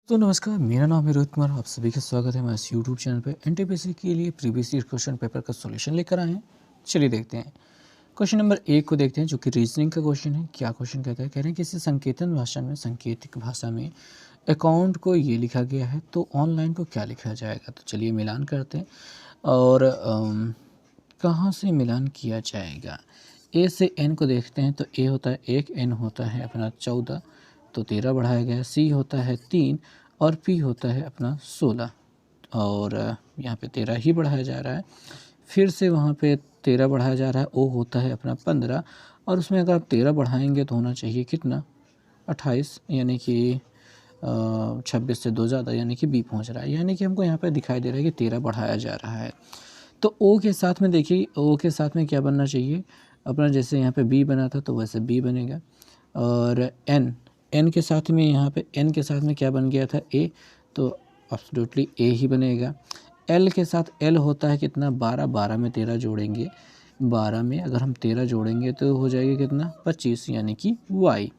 तो नमस्कार, मेरा नाम है रोहित कुमार। आप सभी का स्वागत है हमारे इस यूट्यूब चैनल पे। एनटीपीसी के लिए प्रीवियस ईयर क्वेश्चन पेपर का सॉल्यूशन लेकर आए हैं। चलिए देखते हैं। क्वेश्चन नंबर 1 को देखते हैं, जो कि रीजनिंग का क्वेश्चन है। क्या क्वेश्चन कहता है? कह रहे हैं किसी संकेतन भाषा में, सांकेतिक भाषा में अकाउंट को ये लिखा गया है तो ऑनलाइन को क्या लिखा जाएगा। तो चलिए मिलान करते हैं। और कहाँ से मिलान किया जाएगा? ए से एन को देखते हैं तो ए होता है 1, एन होता है अपना 14, तो 13 बढ़ाया गया। सी होता है 3 और पी होता है अपना 16, और यहाँ पे 13 ही बढ़ाया जा रहा है। फिर से वहाँ पे 13 बढ़ाया जा रहा है। ओ होता है अपना 15, और उसमें अगर आप 13 बढ़ाएंगे तो होना चाहिए कितना? 28, यानी कि 26 से 2 ज़्यादा, यानी कि बी पहुँच रहा है। यानी कि हमको यहाँ पे दिखाई दे रहा है कि 13 बढ़ाया जा रहा है। तो ओ के साथ में देखिए, ओ के साथ में क्या बनना चाहिए अपना? जैसे यहाँ पे बी बना था तो वैसे बी बनेगा। और एन, एन के साथ में यहाँ पे एन के साथ में क्या बन गया था? ए, तो एब्सोल्युटली ए ही बनेगा। एल के साथ एल होता है कितना? 12, 12 में 13 जोड़ेंगे, 12 में अगर हम 13 जोड़ेंगे तो हो जाएगा कितना? 25, यानी कि वाई।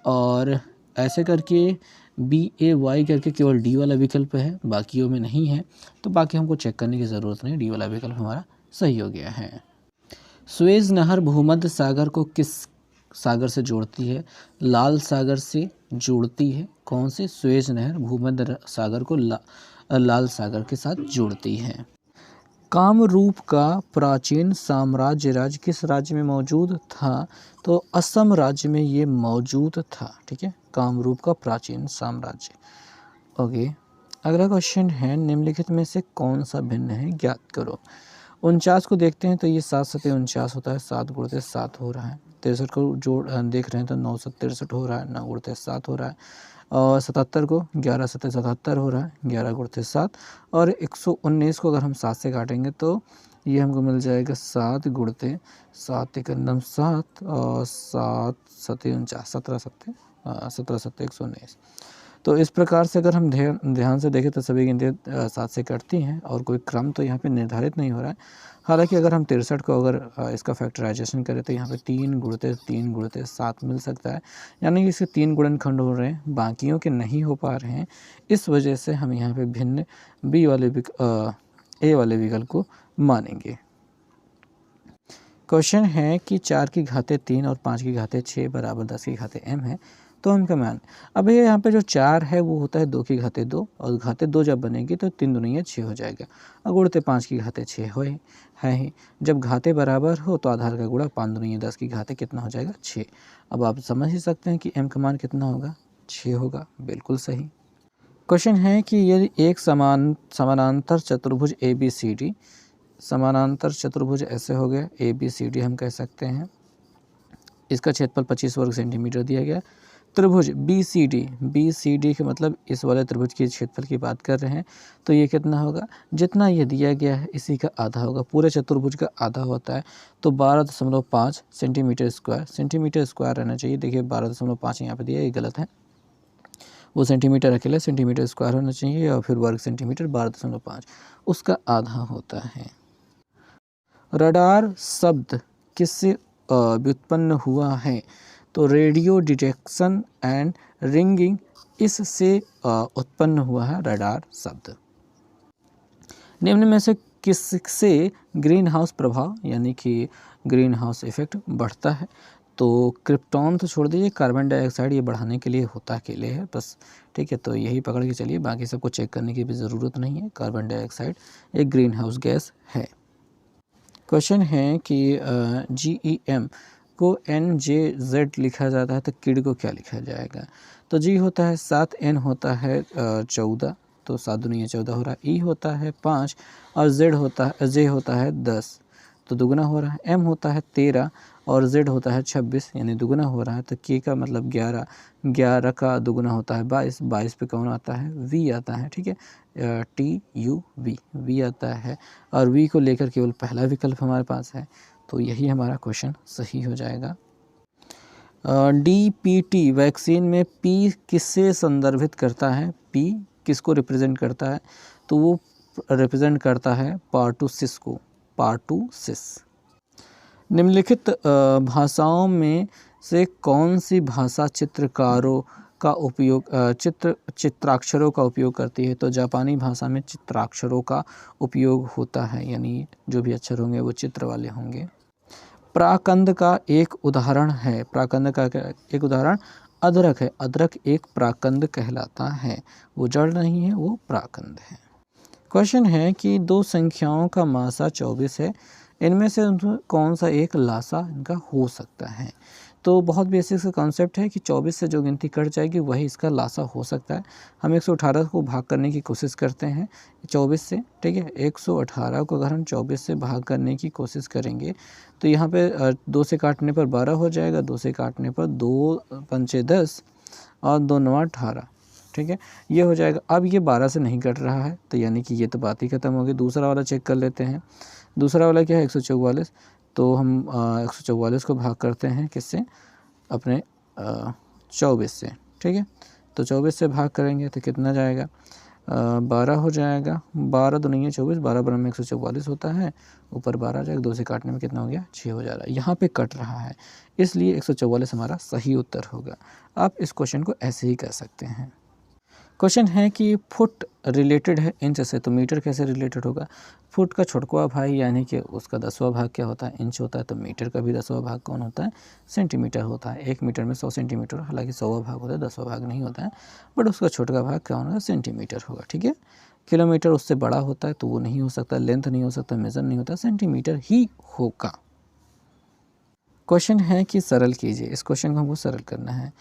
और ऐसे करके बी ए वाई करके केवल डी वाला विकल्प है, बाकियों में नहीं है। तो बाकी हमको चेक करने की ज़रूरत नहीं, डी वाला विकल्प हमारा सही हो गया है। सुएज नहर भूमध्य सागर को किस सागर से जोड़ती है? लाल सागर से जोड़ती है। कौन से? सुएज नहर भूमध्य सागर को लाल सागर के साथ जोड़ती है। कामरूप का प्राचीन साम्राज्य राज्य किस राज्य में मौजूद था? तो असम राज्य में ये मौजूद था। ठीक है, कामरूप का प्राचीन साम्राज्य। ओके, अगला क्वेश्चन है, निम्नलिखित में से कौन सा भिन्न है, ज्ञात करो। 49 को देखते हैं तो ये 7 सते 49 होता है, 7 गुणते 7 हो रहा है। 63 को जोड़ देख रहे हैं तो 9 सत 63 हो रहा है, 9 गुणते 7 हो रहा है। और 77 को 11 सते 77 हो रहा है, 11 गुणते 7। और 119 को अगर हम 7 से काटेंगे तो ये हमको मिल जाएगा 7 गुणते 7 एकम 7 और 7 सते 49, 17 सत्ते 119। तो इस प्रकार से अगर हम ध्यान से देखें तो सभी गिनतियाँ 7 से कटती हैं और कोई क्रम तो यहाँ पे निर्धारित नहीं हो रहा है। हालांकि अगर हम 63 को अगर इसका फैक्टराइजेशन करें तो यहाँ पे 3 गुणते 7 मिल सकता है, यानी कि इसके 3 गुणनखंड हो रहे हैं, बाकियों के नहीं हो पा रहे हैं। इस वजह से हम यहाँ पे भिन्न ए वाले विकल्प को मानेंगे। क्वेश्चन है कि 4 की घाते 3 और 5 की घाते 6 बराबर 10 की घाते m है, तो हम क्या मान? अब ये यहाँ पे जो 4 है वो होता है 2 की घाते 2, और घाते 2 जब बनेगी तो 3 दूनी 6 हो जाएगा, और गुणते 5 की घाते 6 है ही। जब घाते बराबर हो तो आधार का गुणा 5 दूनी 10 की घाते कितना हो जाएगा? 6। अब आप समझ ही सकते हैं कि m का मान कितना होगा? 6 होगा। बिल्कुल सही। क्वेश्चन है कि यदि एक समानांतर चतुर्भुज ABCD, समानांतर चतुर्भुज ऐसे हो गया, ABCD हम कह सकते हैं, इसका क्षेत्रफल 25 वर्ग सेंटीमीटर दिया गया। त्रिभुज BCD के मतलब इस वाले त्रिभुज के क्षेत्रफल की बात कर रहे हैं, तो ये कितना होगा? जितना ये दिया गया है इसी का आधा होगा। पूरे चतुर्भुज का आधा होता है, तो 12.5 सेंटीमीटर स्क्वायर रहना चाहिए। देखिए 12.5 यहाँ पे दिया, ये गलत है, वो सेंटीमीटर अकेला सेंटीमीटर स्क्वायर होना चाहिए, और फिर वर्ग सेंटीमीटर 12.5 उसका आधा होता है। रडार शब्द किससे व्युत्पन्न हुआ है? तो रेडियो डिटेक्शन एंड रिंगिंग, इससे उत्पन्न हुआ है रडार शब्द। निम्न में से किससे ग्रीन हाउस प्रभाव यानी कि ग्रीन हाउस इफेक्ट बढ़ता है? तो क्रिप्टॉन तो छोड़ दीजिए, कार्बन डाइऑक्साइड ये बढ़ाने के लिए होता अकेले है बस। ठीक है, तो यही पकड़ के चलिए, बाकी सबको चेक करने की भी ज़रूरत नहीं है। कार्बन डाइऑक्साइड एक ग्रीन हाउस गैस है। क्वेश्चन है कि GEM को NJZ लिखा जाता है तो किड को क्या लिखा जाएगा? तो G होता है 7, N होता है 14, तो 7 दूनी 14 हो रहा है। E होता है 5 और J होता है 10, तो दुगुना हो रहा है। M होता है 13 और Z होता है 26, यानी दुगुना हो रहा है। तो K का मतलब 11, 11 का दुगुना होता है 22, 22 पे कौन आता है? V आता है। ठीक है, TUV, V आता है, और V को लेकर केवल पहला विकल्प हमारे पास है, तो यही हमारा क्वेश्चन सही हो जाएगा। DPT वैक्सीन में P किससे संदर्भित करता है? P किसको रिप्रेजेंट करता है? तो वो रिप्रेजेंट करता है पार्टूसिस को, पार्टूसिस। निम्नलिखित भाषाओं में से कौन सी भाषा चित्रकारों का उपयोग चित्राक्षरों का उपयोग करती है? तो जापानी भाषा में चित्राक्षरों का उपयोग होता है, यानी जो भी अक्षर होंगे वो चित्र वाले होंगे। प्राकंद का एक उदाहरण है, प्राकंद का एक उदाहरण अदरक है। अदरक एक प्राकंद कहलाता है, वो जड़ नहीं है, वो प्राकंद है। क्वेश्चन है कि दो संख्याओं का मासा 24 है, इनमें से कौन सा एक लासा इनका हो सकता है? तो बहुत बेसिक सा कॉन्सेप्ट है कि 24 से जो गिनती कट जाएगी वही इसका लासा हो सकता है। हम 118 को भाग करने की कोशिश करते हैं 24 से, ठीक है। 118 को अगर हम 24 से भाग करने की कोशिश करेंगे तो यहाँ पे 2 से काटने पर 12 हो जाएगा, 2 से काटने पर 2 पंचे 10 और 2 9 18, ठीक है, ये हो जाएगा। अब ये 12 से नहीं कट रहा है, तो यानी कि ये तो बात ही खत्म होगी। दूसरा वाला चेक कर लेते हैं। दूसरा वाला क्या है? 144। तो हम 144 को भाग करते हैं किससे? अपने 24 से, ठीक है। तो 24 से भाग करेंगे तो कितना जाएगा? 12 हो जाएगा। 12 तो नहीं है 24, 12 बराबर में 144 होता है, ऊपर 12 आ जाएगा, 2 से काटने में कितना हो गया? 6 हो जा रहा है। यहाँ पे कट रहा है, इसलिए 144 हमारा सही उत्तर होगा। आप इस क्वेश्चन को ऐसे ही कर सकते हैं। क्वेश्चन है कि फुट रिलेटेड है इंच से, तो मीटर कैसे रिलेटेड होगा? फुट का छोटकवा भाई यानी कि उसका 10वां भाग क्या होता है? इंच होता है। तो मीटर का भी 10वां भाग कौन होता है? सेंटीमीटर होता है। 1 मीटर में 100 सेंटीमीटर, हालांकि 100वां भाग होता है, 10वां भाग नहीं होता है, बट उसका छोटका भाग क्या होगा? सेंटीमीटर होगा, ठीक है। किलोमीटर उससे बड़ा होता है तो वो नहीं हो सकता, लेंथ नहीं हो सकता, मेजर नहीं होता, सेंटीमीटर ही होगा। क्वेश्चन है कि सरल कीजिए, इस क्वेश्चन को हमको सरल करना है।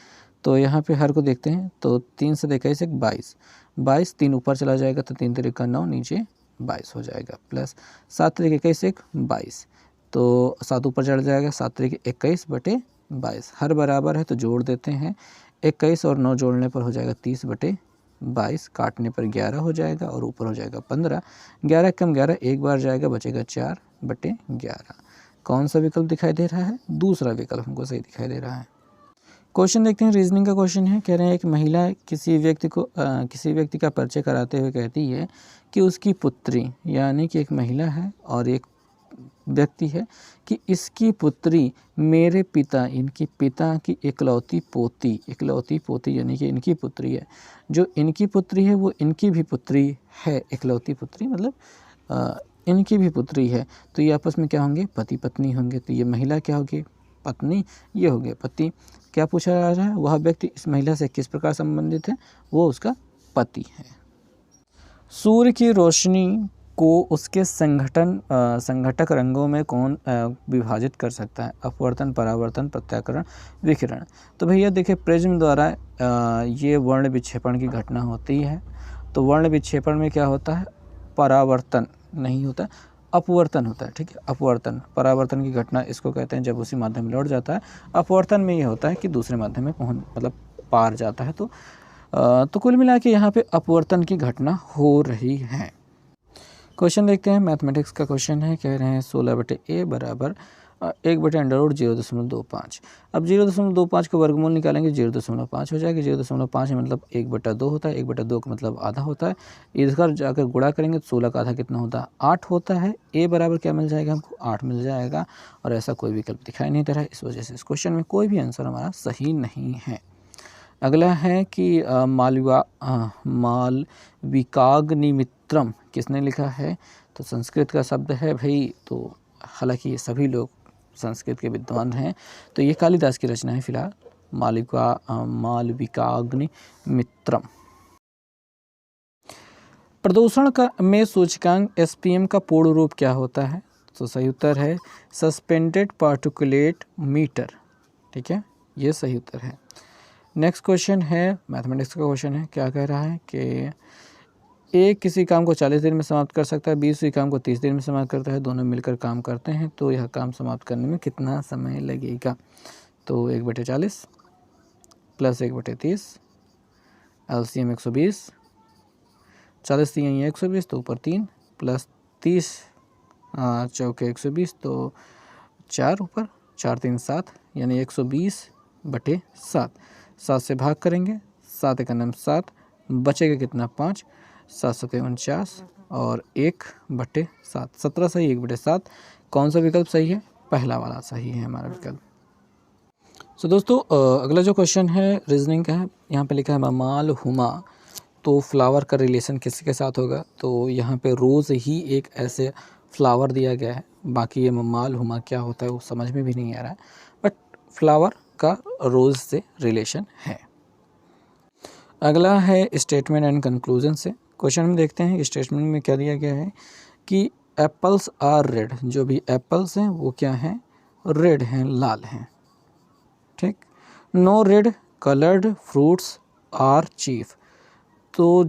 तो यहाँ पे हर को देखते हैं, तो 3 से 21 22, 22 3 ऊपर चला जाएगा तो 3 तिरिका 9, नीचे 22 हो जाएगा, प्लस 7 तिरिक 21 22, तो 7 ऊपर चढ़ जाएगा, 7 तिरिक 21 बटे 22, हर बराबर है तो जोड़ देते हैं। 21 और 9 जोड़ने पर हो जाएगा 30 बटे 22, काटने पर 11 हो जाएगा और ऊपर हो जाएगा 15, 11 कम 11 एक बार जाएगा, बचेगा 4 बटे 11। कौन सा विकल्प दिखाई दे रहा है? दूसरा विकल्प हमको सही दिखाई दे रहा है। क्वेश्चन देखते हैं, रीजनिंग का क्वेश्चन है। कह रहे हैं एक महिला किसी व्यक्ति का परिचय कराते हुए कहती है कि उसकी पुत्री, यानी कि एक महिला है और एक व्यक्ति है, कि इसकी पुत्री मेरे पिता, इनकी पिता की इकलौती पोती यानी कि इनकी पुत्री है। जो इनकी पुत्री है वो इनकी भी पुत्री है, इकलौती पुत्री मतलब इनकी भी पुत्री है। तो ये आपस में क्या होंगे? पति पत्नी होंगे। तो ये महिला क्या होगी? पत्नी, ये हो गया पति। क्या पूछा जा रहा है? वह व्यक्ति इस महिला से किस प्रकार संबंधित है? वो उसका पति है। सूर्य की रोशनी को उसके संघटक रंगों में कौन विभाजित कर सकता है? अपवर्तन, परावर्तन, प्रत्याकरण, विकिरण। तो भैया देखिए, प्रिज्म द्वारा ये वर्ण विक्षेपण की घटना होती है। तो वर्ण विक्षेपण में क्या होता है? परावर्तन नहीं होता, अपवर्तन होता है, ठीक है। अपवर्तन, परावर्तन की घटना इसको कहते हैं जब उसी माध्यम में लौट जाता है। अपवर्तन में ये होता है कि दूसरे माध्यम में मतलब पार जाता है। तो कुल मिला के यहाँ पे अपवर्तन की घटना हो रही है। क्वेश्चन देखते हैं, मैथमेटिक्स का क्वेश्चन है। कह रहे हैं 16 बटे a बराबर 1 बटे अंडर 0.25। अब 0.25 का वर्गमूल निकालेंगे, 0.5 हो जाएगा। 0.5 मतलब 1/2 होता है, 1/2 का मतलब आधा होता है। इधर जाकर गुणा करेंगे तो 16 का आधा कितना होता है? 8 होता है। a बराबर क्या मिल जाएगा हमको? 8 मिल जाएगा। और ऐसा कोई विकल्प दिखाई नहीं दे रहा है, इस वजह से इस क्वेश्चन में कोई भी आंसर हमारा सही नहीं है। अगला है कि मालविकाग्निमित्रम किसने लिखा है? तो संस्कृत का शब्द है भाई। तो हालांकि ये सभी लोग संस्कृत के विद्वान हैं, तो ये कालिदास की रचना है फिलहाल, मालविकाग्निमित्रम। प्रदूषण का में सूचकांक SPM का पूर्ण रूप क्या होता है? तो सही उत्तर है सस्पेंडेड पार्टिकुलेट मीटर, ठीक है, ये सही उत्तर है। नेक्स्ट क्वेश्चन है, मैथमेटिक्स का क्वेश्चन है। क्या कह रहा है कि A किसी काम को 40 दिन में समाप्त कर सकता है, B उसी काम को 30 दिन में समाप्त करता है, दोनों मिलकर काम करते हैं, तो यह काम समाप्त करने में कितना समय लगेगा? तो 1/40 प्लस 1/30, LCM 120, 40 3 है 120, तो ऊपर 3 प्लस 30 चौके 120, तो 4 ऊपर 4 3 7, यानी 120/7। 7 से भाग करेंगे, 7 1 7, बचेगा कितना? 5, 7 7 49 और 1/7, 17 सही, 1/7। कौन सा विकल्प सही है? पहला वाला सही है हमारा विकल्प। सो दोस्तों अगला जो क्वेश्चन है रीजनिंग का है, यहाँ पे लिखा है ममाल हुमा, तो फ्लावर का रिलेशन किसके साथ होगा? तो यहाँ पे रोज़ ही एक ऐसे फ्लावर दिया गया है, बाकी ये ममाल हुमा क्या होता है वो समझ में भी नहीं आ रहा है, बट फ्लावर का रोज़ से रिलेशन है। अगला है स्टेटमेंट एंड कंक्लूजन से। क्वेश्चन में देखते हैं स्टेटमेंट में क्या दिया गया है कि एप्पल्स आर रेड, जो भी एप्पल्स हैं वो क्या हैं? रेड हैं, लाल हैं। ठीक। No red coloured fruits are cheap, तो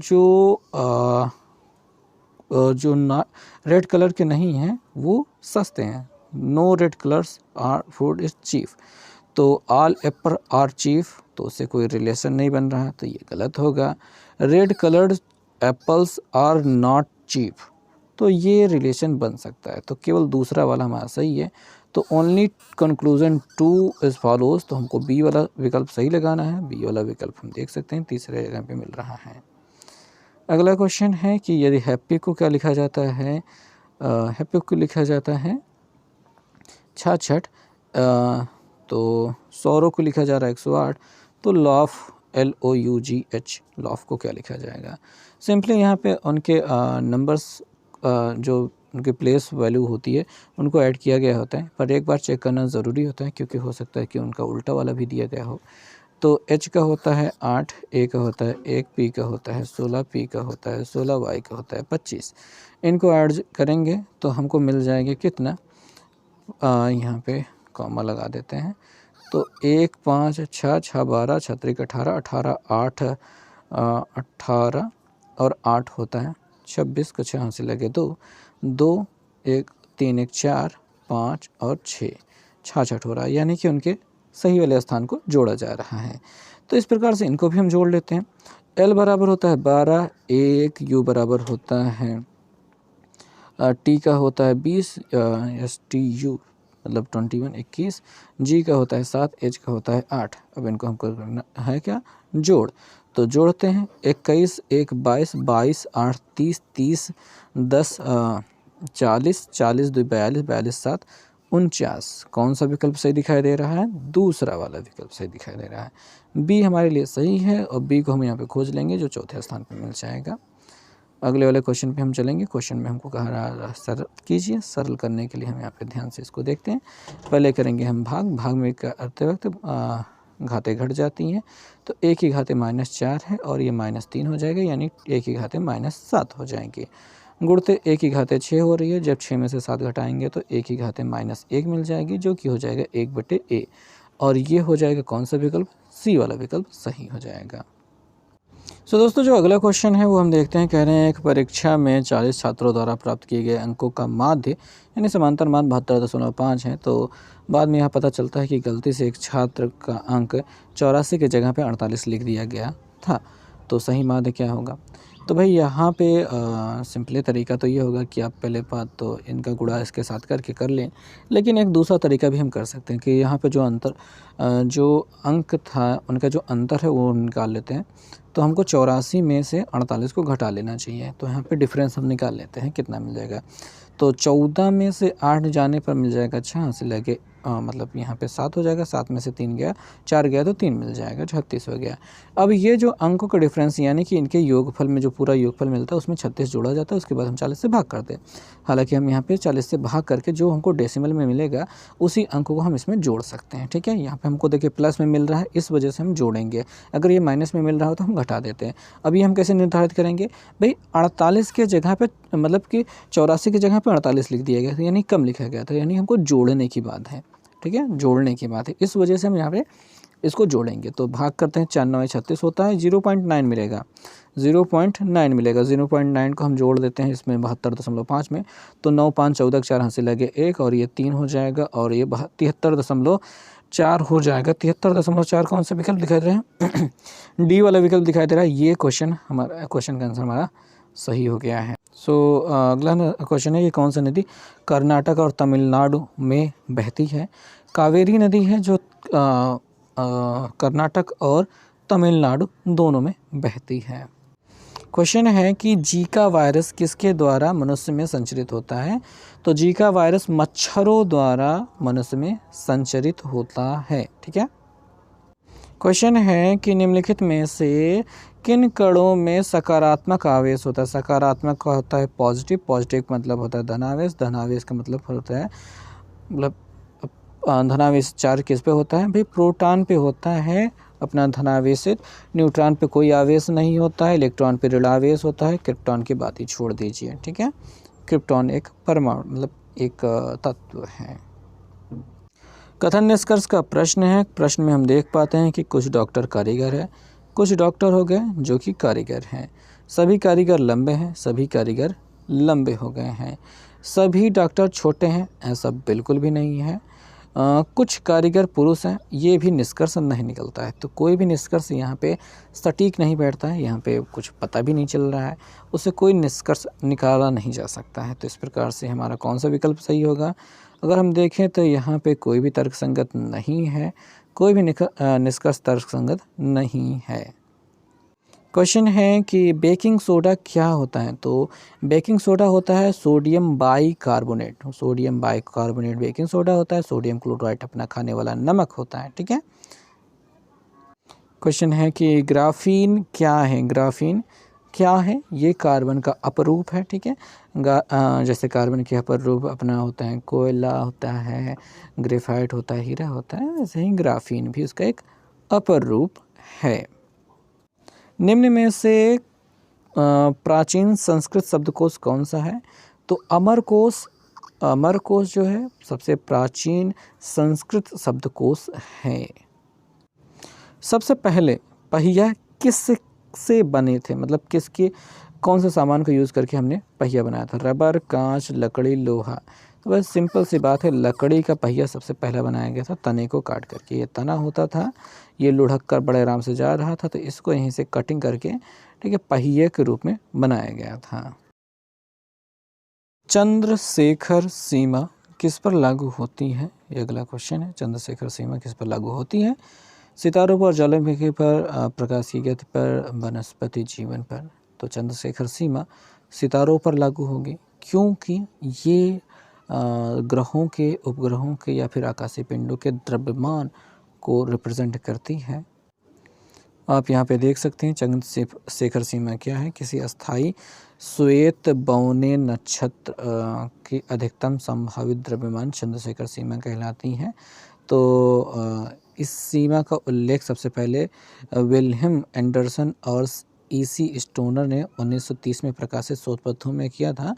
जो ना रेड कलर के नहीं हैं वो सस्ते हैं। No red colours are fruit is cheap, तो ऑल एप्पल आर चीफ, तो उससे कोई रिलेशन नहीं बन रहा, तो ये गलत होगा। Red coloured apples are not cheap, तो ये रिलेशन बन सकता है, तो केवल दूसरा वाला हमारा सही है। तो ओनली कंक्लूजन 2 इज फॉलोज, तो हमको बी वाला विकल्प सही लगाना है। बी वाला विकल्प हम देख सकते हैं तीसरे जगह पे मिल रहा है। अगला क्वेश्चन है कि यदि हैप्पी को क्या लिखा जाता है? हैप्पी को लिखा जाता है छाछठ, तो सौरों को लिखा जा रहा है 108, तो लॉफ LOUGH, लॉफ को क्या लिखा जाएगा? सिंपली यहाँ पे उनके नंबर्स जो उनके प्लेस वैल्यू होती है उनको ऐड किया गया होता है, पर एक बार चेक करना ज़रूरी होता है क्योंकि हो सकता है कि उनका उल्टा वाला भी दिया गया हो। तो H का होता है 8, A का होता है 1, P का होता है 16, P का होता है 16, Y का होता है 25। इनको ऐड करेंगे तो हमको मिल जाएगा कितना? यहाँ पे कॉमा लगा देते हैं, तो 1 5 6 6 12 6 3 18 18 8 18 और 8 होता है 26 को 6 से लगे 2 2 1 3 1 4 5 और 6 66 हो रहा है, यानी कि उनके सही वाले स्थान को जोड़ा जा रहा है। तो इस प्रकार से इनको भी हम जोड़ लेते हैं। L बराबर होता है 12, 1 U बराबर होता है T का होता है 20, STU मतलब 21 21, G का होता है 7, H का होता है 8। अब इनको हमको करना है क्या? जोड़। तो जोड़ते हैं 21 1 22 22 8 30 30 10 40 40 2 42 42 7 49। कौन सा विकल्प सही दिखाई दे रहा है? दूसरा वाला विकल्प सही दिखाई दे रहा है। बी हमारे लिए सही है और बी को हम यहाँ पे खोज लेंगे जो चौथे स्थान पर मिल जाएगा। अगले वाले क्वेश्चन पे हम चलेंगे। क्वेश्चन में हमको कहा रहा है सरल कीजिए। सरल करने के लिए हम यहाँ पे ध्यान से इसको देखते हैं। पहले करेंगे हम भाग में करते वक्त घातें घट जाती हैं, तो 1 की घातें -4 है और ये -3 हो जाएगा, यानी 1 की घातें -7 हो जाएंगी। गुणते 1 की घातें 6 हो रही है, जब 6 में से 7 घटाएंगे तो 1 की घातें -1 मिल जाएगी, जो कि हो जाएगा 1/a, और ये हो जाएगा कौन सा विकल्प? सी वाला विकल्प सही हो जाएगा। सो दोस्तों जो अगला क्वेश्चन है वो हम देखते हैं। कह रहे हैं एक परीक्षा में 40 छात्रों द्वारा प्राप्त किए गए अंकों का माध्य यानी समांतर मान 72.5 है। तो बाद में यह पता चलता है कि गलती से एक छात्र का अंक 84 की जगह पे 48 लिख दिया गया था, तो सही माध्य क्या होगा? तो भाई यहाँ पे सिंपली तरीका तो ये होगा कि आप पहले बात तो इनका गुणा इसके साथ करके कर लें, लेकिन एक दूसरा तरीका भी हम कर सकते हैं कि यहाँ पे जो अंक था उनका जो अंतर है वो निकाल लेते हैं। तो हमको 84 में से 48 को घटा लेना चाहिए, तो यहाँ पे डिफरेंस हम निकाल लेते हैं कितना मिल जाएगा। तो 14 में से 8 जाने पर मिल जाएगा 6 से लगे मतलब यहाँ पे 7 हो जाएगा, 7 में से 3 गया, 4 गया तो 3 मिल जाएगा, 36 हो गया। अब ये जो अंकों का डिफरेंस यानी कि इनके योगफल में जो पूरा योगफल मिलता है उसमें 36 जोड़ा जाता है, उसके बाद हम 40 से भाग करते हैं। हालांकि हम यहाँ पे 40 से भाग करके जो हमको डेसिमल में मिलेगा उसी अंकों को हम इसमें जोड़ सकते हैं। ठीक है, यहाँ पे हमको देखिए प्लस में मिल रहा है, इस वजह से हम जोड़ेंगे। अगर ये माइनस में मिल रहा हो तो हम घटा देते हैं। अभी हम कैसे निर्धारित करेंगे भाई? 48 के जगह पे मतलब कि 84 की जगह पे 48 लिख दिया गया था, यानी कम लिखा गया था, यानी हमको जोड़ने की बात है। ठीक है, जोड़ने की बात है, इस वजह से हम यहाँ पे इसको जोड़ेंगे। तो भाग करते हैं, 4 9 36 होता है, 0.9 मिलेगा, 0.9 मिलेगा। 0.9 को हम जोड़ देते हैं इसमें 72.5 में, तो 9 5 14 4 हाथ से लगे 1 और ये 3 हो जाएगा और ये 73.4 हो जाएगा। 73.4 कौन सा विकल्प दिखाई दे रहा है? डी वाला विकल्प दिखाई दे रहा है। ये क्वेश्चन का आंसर हमारा सही हो गया है। सो अगला क्वेश्चन है, ये कौन सा नदी कर्नाटक और तमिलनाडु में बहती है? कावेरी नदी है जो कर्नाटक और तमिलनाडु दोनों में बहती है। क्वेश्चन है कि जीका वायरस किसके द्वारा मनुष्य में संचरित होता है? तो जीका वायरस मच्छरों द्वारा मनुष्य में संचरित होता है। ठीक है, क्वेश्चन है कि निम्नलिखित में से किन कणों में सकारात्मक आवेश होता है। सकारात्मक का होता है पॉजिटिव, पॉजिटिव का मतलब होता है धनावेश, धनावेश का मतलब होता है मतलब धनावेश चार्ज किस पे होता है भाई, प्रोटॉन पे होता है अपना धनावेशित, न्यूट्रॉन पे कोई आवेश नहीं होता है, इलेक्ट्रॉन पे ऋणावेश होता है, क्रिप्टॉन की बात ही छोड़ दीजिए, ठीक है। क्रिप्टॉन एक परमाणु मतलब एक तत्व है। कथन निष्कर्ष का प्रश्न है। प्रश्न में हम देख पाते हैं कि कुछ डॉक्टर कारीगर है, कुछ डॉक्टर हो गए जो कि कारीगर हैं, सभी कारीगर लंबे हैं, सभी कारीगर लंबे हो गए हैं, सभी डॉक्टर छोटे हैं, ऐसा बिल्कुल भी नहीं है। कुछ कारीगर पुरुष हैं, ये भी निष्कर्ष नहीं निकलता है। तो कोई भी निष्कर्ष यहाँ पे सटीक नहीं बैठता है, यहाँ पे कुछ पता भी नहीं चल रहा है, उससे कोई निष्कर्ष निकाला नहीं जा सकता है। तो इस प्रकार से हमारा कौन सा विकल्प सही होगा। अगर हम देखें तो यहाँ पे कोई भी तर्कसंगत नहीं है, कोई भी निष्कर्ष तर्कसंगत नहीं है। क्वेश्चन है कि बेकिंग सोडा क्या होता है। तो बेकिंग सोडा होता है sodium bicarbonate, sodium bicarbonate baking soda होता है। सोडियम क्लोराइड अपना खाने वाला नमक होता है, ठीक है। क्वेश्चन है कि ग्राफीन क्या है। ग्राफीन क्या है, ये कार्बन का अपरूप है, ठीक है। जैसे कार्बन के अपरूप अपना होता है कोयला होता है, ग्रेफाइट होता है, हीरा होता है, वैसे ही ग्राफीन भी उसका एक अपर रूप है। निम्न में से प्राचीन संस्कृत शब्दकोश कौन सा है। तो अमरकोश, अमरकोश जो है सबसे प्राचीन संस्कृत शब्दकोश है। सबसे पहले पहिया किस से बने थे, मतलब किसके कौन से सामान को यूज़ करके हमने पहिया बनाया था। रबर, कांच, लकड़ी, लोहा। तो बस सिंपल सी बात है, लकड़ी का पहिया सबसे पहला बनाया गया था तने को काट करके। ये तना होता था, ये लुढ़क कर बड़े आराम से जा रहा था, तो इसको यहीं से कटिंग करके, ठीक है, पहिए के रूप में बनाया गया था। चंद्रशेखर सीमा किस पर लागू होती है, ये अगला क्वेश्चन है। चंद्रशेखर सीमा किस पर लागू होती है। सितारों पर, ज्वालामुखी पर, प्रकाश की गति पर, वनस्पति जीवन पर। तो चंद्रशेखर सीमा सितारों पर लागू होगी, क्योंकि ये ग्रहों के, उपग्रहों के या फिर आकाशीय पिंडों के द्रव्यमान को रिप्रेजेंट करती है। आप यहाँ पे देख सकते हैं चंद्रशेखर सीमा क्या है। किसी अस्थाई श्वेत बौने नक्षत्र की अधिकतम संभावित द्रव्यमान चंद्रशेखर सीमा कहलाती है। तो इस सीमा का उल्लेख सबसे पहले विल्हेम एंडरसन और ईसी स्टोनर ने 1930 में प्रकाशित शोधपत्रों में किया था।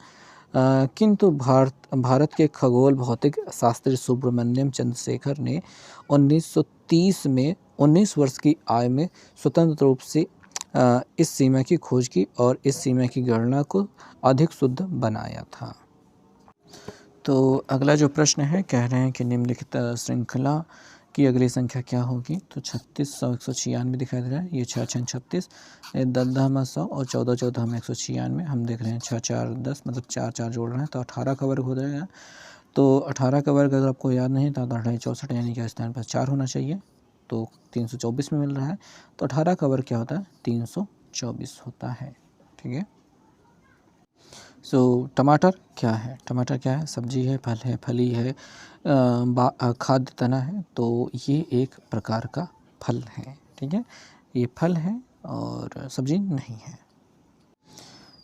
किंतु भारत के खगोल भौतिक शास्त्री सुब्रमण्यम चंद्रशेखर ने 1930 में 19 वर्ष की आयु में स्वतंत्र रूप से इस सीमा की खोज की और इस सीमा की गणना को अधिक शुद्ध बनाया था। तो अगला जो प्रश्न है, कह रहे हैं कि निम्नलिखित श्रृंखला की अगली संख्या क्या होगी। तो 36, 100, 196 दिखाई दे रहा है। ये 6 6 36, 10 में 100 और 14 14 में 196। हम देख रहे हैं 6 4 10 मतलब 4 4 जोड़ रहे हैं तो 18 का वर्ग हो जाएगा। तो 18 का वर्ग अगर आपको याद नहीं था तो 28 64 यानी कि स्थान पर 4 होना चाहिए, तो 324 में मिल रहा है। तो 18 का वर्ग क्या होता है, 324 होता है, ठीक है। सो टमाटर क्या है। टमाटर क्या है, सब्जी है, फल है, फली है, खाद्य तना है। तो ये एक प्रकार का फल है, ठीक है। ये फल है और सब्जी नहीं है।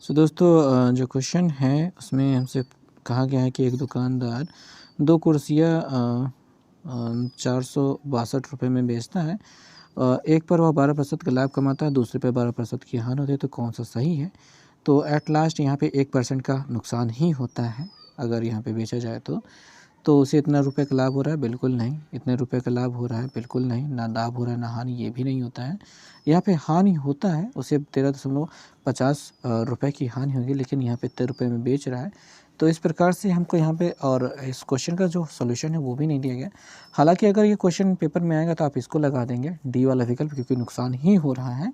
सो दोस्तों जो क्वेश्चन है उसमें हमसे कहा गया है कि एक दुकानदार 2 कुर्सियाँ 462 रुपये में बेचता है। एक पर वह 12% का लाभ कमाता है, दूसरे पर 12% की हानि होती है। तो कौन सा सही है। तो एट लास्ट यहाँ पे 1% का नुकसान ही होता है अगर यहाँ पे बेचा जाए तो उसे इतना रुपए का लाभ हो रहा है, बिल्कुल नहीं। इतने रुपए का लाभ हो रहा है, बिल्कुल नहीं। ना लाभ हो रहा है ना हानि, ये भी नहीं होता है। यहाँ पे हानि होता है, उसे 13.50 रुपये की हानि होगी, लेकिन यहाँ पे इतने रुपये में बेच रहा है। तो इस प्रकार से हमको यहाँ पे, और इस क्वेश्चन का जो सोल्यूशन है वो भी नहीं दिया गया। हालांकि अगर ये क्वेश्चन पेपर में आएगा तो आप इसको लगा देंगे डी वाला विकल्प, क्योंकि नुकसान ही हो रहा है,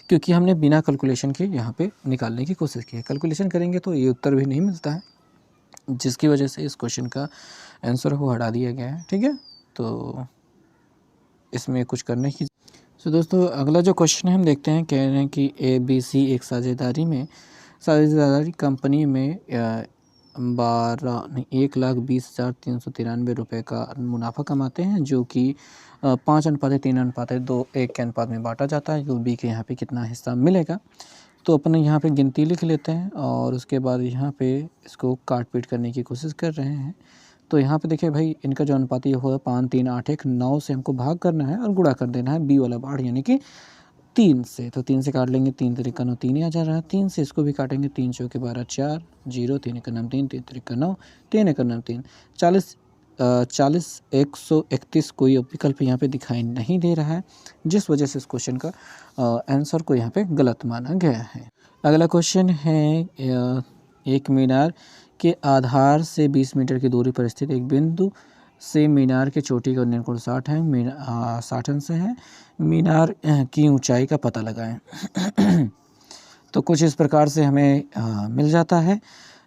क्योंकि हमने बिना कैलकुलेशन के यहाँ पे निकालने की कोशिश की है। कैलकुलेशन करेंगे तो ये उत्तर भी नहीं मिलता है, जिसकी वजह से इस क्वेश्चन का आंसर को हटा दिया गया है, ठीक है। तो इसमें कुछ करने की। तो दोस्तों अगला जो क्वेश्चन है हम देखते हैं, कह रहे हैं कि ABC एक साझेदारी कंपनी में 1,20,393 का मुनाफा कमाते हैं, जो कि 5:3:2 के अनुपात में बांटा जाता है। तो बी के यहाँ पे कितना हिस्सा मिलेगा, तो अपन यहाँ पे गिनती लिख लेते हैं और उसके बाद यहाँ पे इसको काट पीट करने की कोशिश कर रहे हैं। तो यहाँ पे देखिए भाई, इनका जो अनुपात ये होगा 5, 3, 8, 1, 9 से हमको भाग करना है और गुणा कर देना है बी वाला बाढ़ यानी कि 3 से। तो 3 से काट लेंगे, 3 त्रिका 9, 3 ही आ जा रहा है। 3 से इसको भी काटेंगे, 3 चौके 12, 4, 0, 3 एक नाम 3, 3 त्रिका 9, 3 एक नाम 3, 40, 131 कोई विकल्प यहाँ पे दिखाई नहीं दे रहा है, जिस वजह से इस क्वेश्चन का आंसर को यहाँ पे गलत माना गया है। अगला क्वेश्चन है, एक मीनार के आधार से 20 मीटर की दूरी पर स्थित एक बिंदु से मीनार की चोटी का निर्कोण 60 है, 60 अंश है। मीनार की ऊंचाई का पता लगाएं। तो कुछ इस प्रकार से हमें मिल जाता है।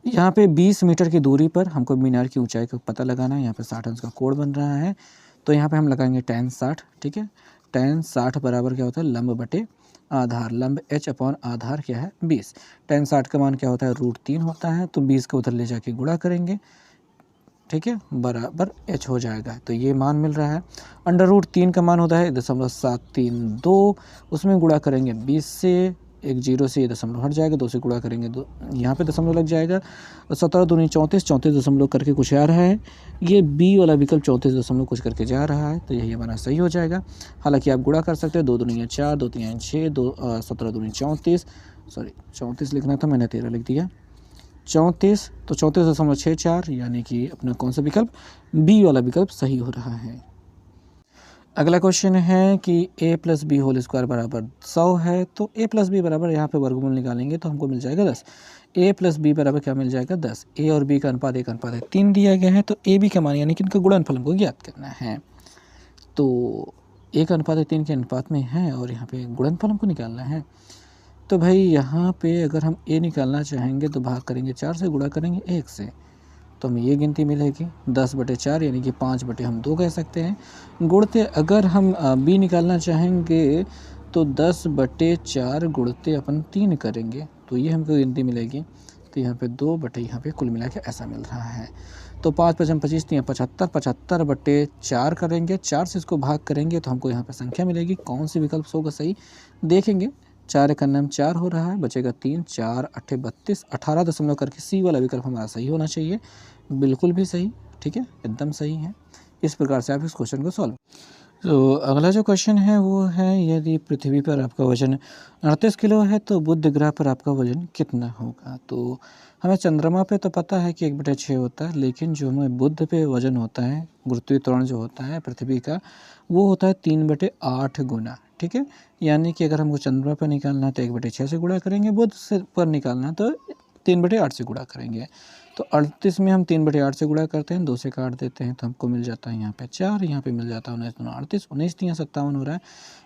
यहाँ पे 20 मीटर की दूरी पर हमको मीनार की ऊंचाई का पता लगाना है। यहाँ पे 60 अंश का कोण बन रहा है, तो यहाँ पे हम लगाएंगे tan 60। ठीक है, tan 60 बराबर क्या होता है, लंब बटे आधार। लंब h अपॉन आधार क्या है, 20। tan 60 का मान क्या होता है, √3 होता है। तो 20 को उधर ले जाके गुणा करेंगे, ठीक है, बराबर h हो जाएगा। तो ये मान मिल रहा है। √3 का मान होता है 0.732, उसमें गुणा करेंगे 20 से, एक 0 से ये दशमलव हट जाएगा, 2 से गुणा करेंगे 2, यहाँ पे दशमलव लग जाएगा। 17 दूनी 34, 34 दशमलव करके कुछ आ रहा है। ये बी वाला विकल्प 34 दशमलव कुछ करके जा रहा है, तो यही हमारा सही हो जाएगा। हालांकि आप गुणा कर सकते हैं, 2 दूनी 4, 2 3 6, 17 दूनी 34, सॉरी 34 लिखना था, मैंने 13 लिख दिया, 34, तो 34.64 यानी कि अपना कौन सा विकल्प, बी वाला विकल्प सही हो रहा है। अगला क्वेश्चन है कि a plus B whole square बराबर 100 है। तो a प्लस बी बराबर, यहाँ पे वर्गमूल निकालेंगे तो हमको मिल जाएगा 10। a प्लस बी बराबर क्या मिल जाएगा, 10। a और b का अनुपात 1:3 दिया गया है, तो a b का मान यानी कि इनका गुणनफल हमको ज्ञात करना है। तो 1:3 के अनुपात में है और यहाँ पे गुणनफल हमको निकालना है। तो भाई यहाँ पे अगर हम a निकालना चाहेंगे तो भाग करेंगे 4 से, गुणा करेंगे 1 से, तो हमें ये गिनती मिलेगी 10/4 यानी कि 5/2 कह सकते हैं। गुणते अगर हम b निकालना चाहेंगे तो 10/4 गुणते अपन 3 करेंगे, तो ये हमको गिनती मिलेगी। तो यहाँ पे 2 यहाँ पे कुल मिला के ऐसा मिल रहा है। तो 5 5 25 3 75, 75/4 करेंगे, 4 से इसको भाग करेंगे तो हमको यहाँ पे संख्या मिलेगी। कौन सी विकल्प होगा सही, देखेंगे। 4 का नाम 4 हो रहा है, बचेगा 3, 4 8 32, 18 दशमलव करके सी वाला विकल्प हमारा सही होना चाहिए। बिल्कुल भी सही, ठीक है, एकदम सही है। इस प्रकार से आप इस क्वेश्चन को सॉल्व। तो अगला जो क्वेश्चन है वो है, यदि पृथ्वी पर आपका वजन 38 किलो है तो बुध ग्रह पर आपका वजन कितना होगा। तो हमें चंद्रमा पे तो पता है कि 1/6 होता है, लेकिन जो हमें बुध पे वजन होता है, गुरुत्वीय त्वरण जो होता है पृथ्वी का, वो होता है 3/8 गुना। ठीक है, यानी कि अगर हमको चंद्रमा पर निकालना है तो 1/6 से गुणा करेंगे, बुध से पर निकालना है तो 3/8 से गुणा करेंगे। तो 38 में हम 3/8 से गुणा करते हैं, 2 से काट देते हैं तो हमको मिल जाता है यहाँ पे 4, यहाँ पे मिल जाता है 19 दूना 38, 19 3 57 हो रहा है,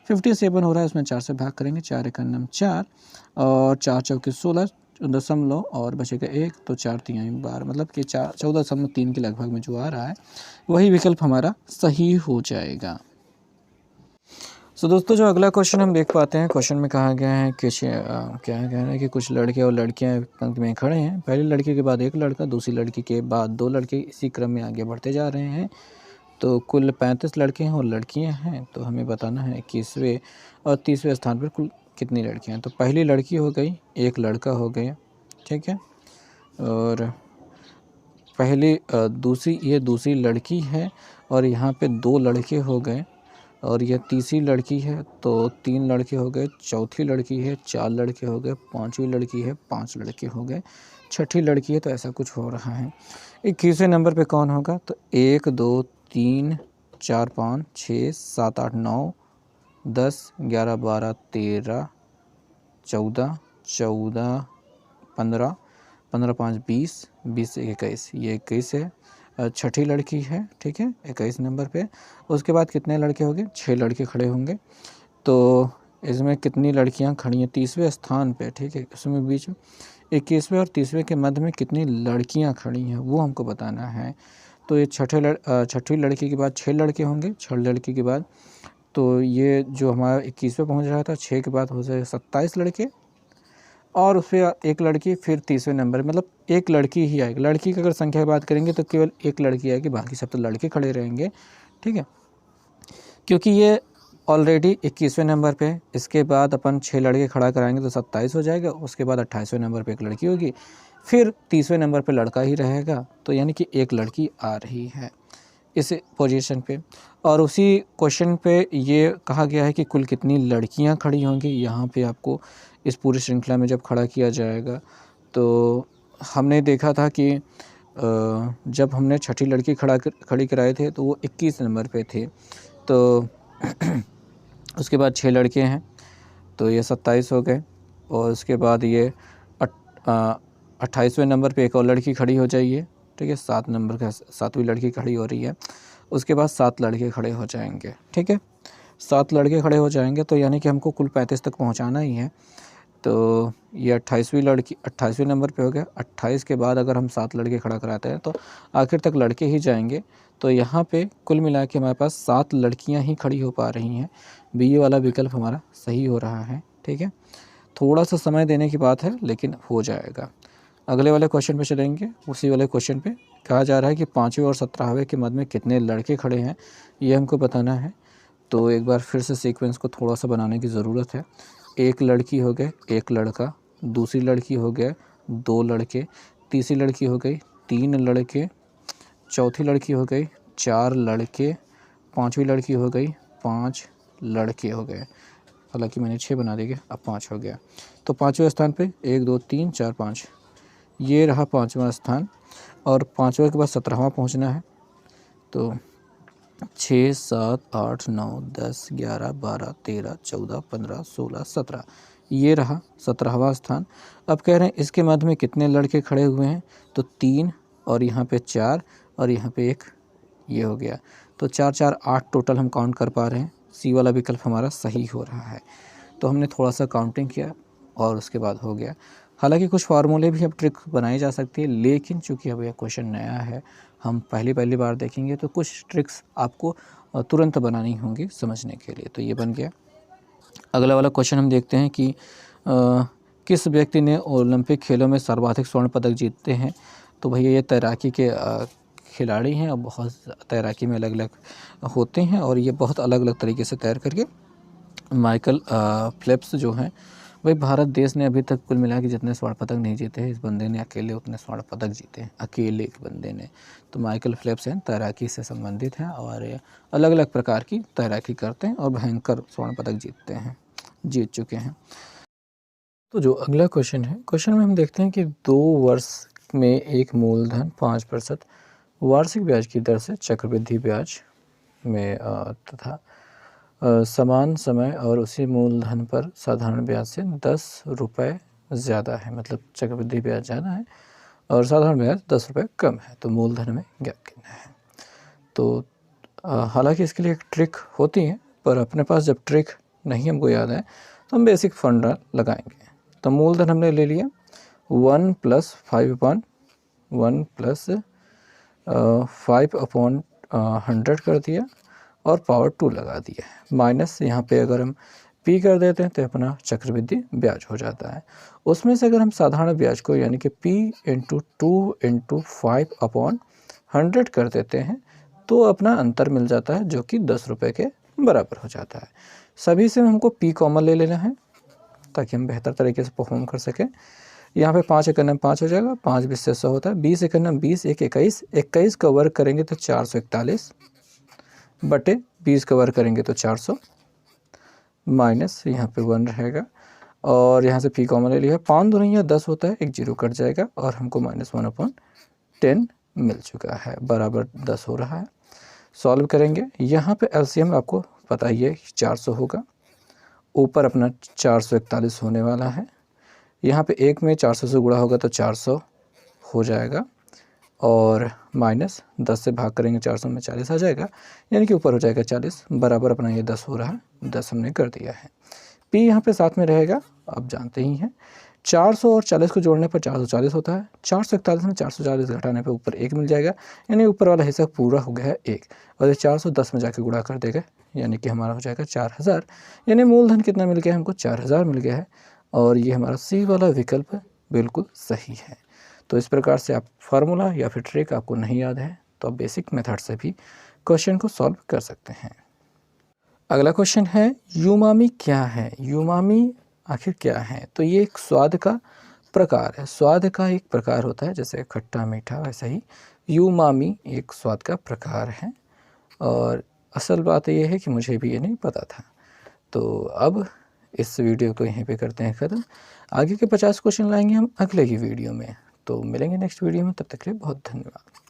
57 हो रहा है। उसमें 4 से भाग करेंगे, 4 एक नाम 4 और 4 चौके 16 दशमलव और बचेगा 1, तो 4 3 12, मतलब कि 14.3 के लगभग में जो आ रहा है वही विकल्प हमारा सही हो जाएगा। तो दोस्तों जो अगला क्वेश्चन हम देख पाते हैं, क्वेश्चन में कहा गया है कि क्या कहना है कि कुछ लड़के और लड़कियां पंक्ति में खड़े हैं। पहले लड़के के बाद एक लड़का, दूसरी लड़की के बाद 2 लड़के, इसी क्रम में आगे बढ़ते जा रहे हैं। तो कुल 35 लड़के हैं और लड़कियां हैं। तो हमें बताना है 21वें और 30वें स्थान पर कुल कितनी लड़कियाँ हैं। तो पहली लड़की हो गई, एक लड़का हो गया, ठीक है, और पहली ये दूसरी लड़की है और यहाँ पे 2 लड़के हो गए, और यह तीसरी लड़की है तो 3 लड़के हो गए, चौथी लड़की है 4 लड़के हो गए, 5वीं लड़की है 5 लड़के हो गए, छठी लड़की है, तो ऐसा कुछ हो रहा है। 21वें नंबर पे कौन होगा, तो 1 2 3 4 5 6 7 8 9 10 11 12 13 14 14 15 15 5 20 20 से 21, ये 21 है, छठी लड़की है, ठीक है, 21 नंबर पे। उसके बाद कितने लड़के होंगे, 6 लड़के खड़े होंगे। तो इसमें कितनी लड़कियां खड़ी हैं 30वें स्थान पे, ठीक है, उसमें बीच में 21वें और 30वें के मध्य में कितनी लड़कियां खड़ी हैं वो हमको बताना है। तो ये छठी लड़की के बाद 6 लड़के होंगे, 6 लड़की के बाद, तो ये जो हमारा 21वें पहुंच रहा था, 6 के बाद हो जाए 27 लड़के, और उस पर एक लड़की, फिर तीसरे नंबर मतलब एक लड़की ही आएगी। लड़की की अगर संख्या की बात करेंगे तो केवल एक लड़की आएगी, बाकी सब तो लड़के खड़े रहेंगे, ठीक है। क्योंकि ये ऑलरेडी 21वें नंबर पे, इसके बाद अपन 6 लड़के खड़ा कराएंगे तो 27 हो जाएगा, उसके बाद 28वें नंबर पे एक लड़की होगी, फिर 30वें नंबर पे लड़का ही रहेगा, तो यानी कि एक लड़की आ रही है इस पोजीशन पे। और उसी क्वेश्चन पे ये कहा गया है कि कुल कितनी लड़कियां खड़ी होंगी। यहाँ पे आपको इस पूरी श्रृंखला में जब खड़ा किया जाएगा तो हमने देखा था कि जब हमने छठी लड़की खड़ी कराए थे तो वो 21 नंबर पे थे, तो उसके बाद 6 लड़के हैं तो ये 27 हो गए, और उसके बाद ये 28वें नंबर पे एक और लड़की खड़ी हो जाइए, ठीक है। 7 नंबर का 7वीं लड़की खड़ी हो रही है, उसके बाद 7 लड़के खड़े हो जाएंगे, ठीक है। 7 लड़के खड़े हो जाएंगे तो यानी कि हमको कुल 35 तक पहुंचाना ही है। तो ये 28वीं लड़की 28वें नंबर पे हो गया। 28 के बाद अगर हम 7 लड़के खड़ा कराते हैं तो आखिर तक लड़के ही जाएंगे। तो यहाँ पे कुल मिला के हमारे पास 7 लड़कियाँ ही खड़ी हो पा रही हैं। बी वाला विकल्प हमारा सही हो रहा है, ठीक है। थोड़ा सा समय देने की बात है लेकिन हो जाएगा। अगले वाले क्वेश्चन पे चलेंगे। उसी वाले क्वेश्चन पे कहा जा रहा है कि 5वें और 17वें के मध्य में कितने लड़के खड़े हैं, ये हमको बताना है। तो एक बार फिर से सीक्वेंस को थोड़ा सा बनाने की ज़रूरत है। एक लड़की हो गए, एक लड़का, दूसरी लड़की हो गए 2 लड़के, तीसरी लड़की हो गई 3 लड़के, चौथी लड़की हो गई 4 लड़के, 5वीं लड़की हो गई 5 लड़के हो गए। हालांकि मैंने 6 बना दिए, अब 5 हो गया। तो 5वें स्थान पे 1 2 3 4 5, ये रहा 5वां स्थान। और 5वें के बाद 17वां पहुंचना है। तो 6 7 8 9 10 11 12 13 14 15 16 17, ये रहा 17वां स्थान। अब कह रहे हैं इसके मध्य में कितने लड़के खड़े हुए हैं, तो 3 और यहाँ पे 4 और यहाँ पे 1, ये हो गया। तो 4 4 8 टोटल हम काउंट कर पा रहे हैं। सी वाला विकल्प हमारा सही हो रहा है। तो हमने थोड़ा सा काउंटिंग किया और उसके बाद हो गया। हालांकि कुछ फार्मूले भी अब ट्रिक बनाई जा सकती है, लेकिन चूंकि अब यह क्वेश्चन नया है, हम पहली बार देखेंगे, तो कुछ ट्रिक्स आपको तुरंत बनानी होंगी समझने के लिए। तो ये बन गया। अगला वाला क्वेश्चन हम देखते हैं कि किस व्यक्ति ने ओलंपिक खेलों में सर्वाधिक स्वर्ण पदक जीतते हैं। तो भैया ये तैराकी के खिलाड़ी हैं और बहुत तैराकी में अलग अलग होते हैं, और ये बहुत अलग अलग तरीके से तैर करके माइकल फेल्प्स जो हैं, भाई भारत देश ने अभी तक कुल मिला के जितने स्वर्ण पदक नहीं जीते हैं, इस बंदे ने अकेले उतने स्वर्ण पदक जीते हैं, अकेले एक बंदे ने। तो माइकल फेल्प्स हैं, तैराकी से संबंधित हैं और अलग अलग प्रकार की तैराकी करते हैं और भयंकर स्वर्ण पदक जीत चुके हैं। तो जो अगला क्वेश्चन है, क्वेश्चन में हम देखते हैं कि 2 वर्ष में एक मूलधन 5% वार्षिक ब्याज की दर से चक्रवृद्धि ब्याज में तथा समान समय और उसी मूलधन पर साधारण ब्याज से 10 रुपये ज़्यादा है, मतलब चक्रवृद्धि ब्याज ज़्यादा है और साधारण ब्याज 10 रुपये कम है, तो मूलधन में गैप कितना है। तो हालांकि इसके लिए एक ट्रिक होती है, पर अपने पास जब ट्रिक नहीं हमको याद है तो हम बेसिक फंडा लगाएंगे। तो मूलधन हमने ले लिया 1 + 5/100 कर दिया और पावर 2 लगा दिया है, माइनस यहाँ पे अगर हम p कर देते हैं तो अपना चक्रवृद्धि ब्याज हो जाता है। उसमें से अगर हम साधारण ब्याज को यानी कि p × 2 × 5/100 कर देते हैं तो अपना अंतर मिल जाता है, जो कि 10 रुपये के बराबर हो जाता है। सभी से हमको p कॉमन ले लेना है ताकि हम बेहतर तरीके से परफॉर्म कर सकें। यहाँ पे 5 × 5 हो जाएगा, 5 20 से 100 होता है, 20 × 20 1 21, 21 का वर्ग करेंगे तो 441 बटे 20 का वर्ग करेंगे तो 400, माइनस यहाँ पे 1 रहेगा और यहाँ से p कॉमन ले लिया। 5 दूनी 10 होता है, एक 0 कट जाएगा और हमको -1/10 मिल चुका है, बराबर 10 हो रहा है। सॉल्व करेंगे, यहाँ पे एलसीएम आपको पता ही है 400 होगा, ऊपर अपना 441 होने वाला है। यहाँ पे 1 में 400 से गुणा होगा तो 400 हो जाएगा और माइनस 10 से भाग करेंगे 400 में 40 आ जाएगा, यानी कि ऊपर हो जाएगा 40, बराबर अपना ये 10 हो रहा है, 10 हमने कर दिया है। p यहाँ पे साथ में रहेगा, आप जानते ही हैं। 400 और 40 को जोड़ने पर 440 होता है, 441 में 440 घटाने पर ऊपर 1 मिल जाएगा, यानी ऊपर वाला हिस्सा पूरा हो गया है 1, और ये 410 में जाके गुणा कर देगा, यानी कि हमारा हो जाएगा 4000, यानी मूलधन कितना मिल गया हमको 4000 मिल गया है। और ये हमारा सी वाला विकल्प बिल्कुल सही है। तो इस प्रकार से आप फार्मूला या फिर ट्रिक आपको नहीं याद है तो आप बेसिक मेथड से भी क्वेश्चन को सॉल्व कर सकते हैं। अगला क्वेश्चन है यूमामी क्या है? यूमामी आखिर क्या है? तो ये एक स्वाद का प्रकार है। स्वाद का एक प्रकार होता है, जैसे खट्टा मीठा, वैसा ही यूमामी एक स्वाद का प्रकार है। और असल बात ये है कि मुझे भी ये नहीं पता था। तो अब इस वीडियो को यहीं पे करते हैं ख़त्म। आगे के 50 क्वेश्चन लाएंगे हम अगले की वीडियो में। तो मिलेंगे नेक्स्ट वीडियो में, तब तक के लिए बहुत धन्यवाद।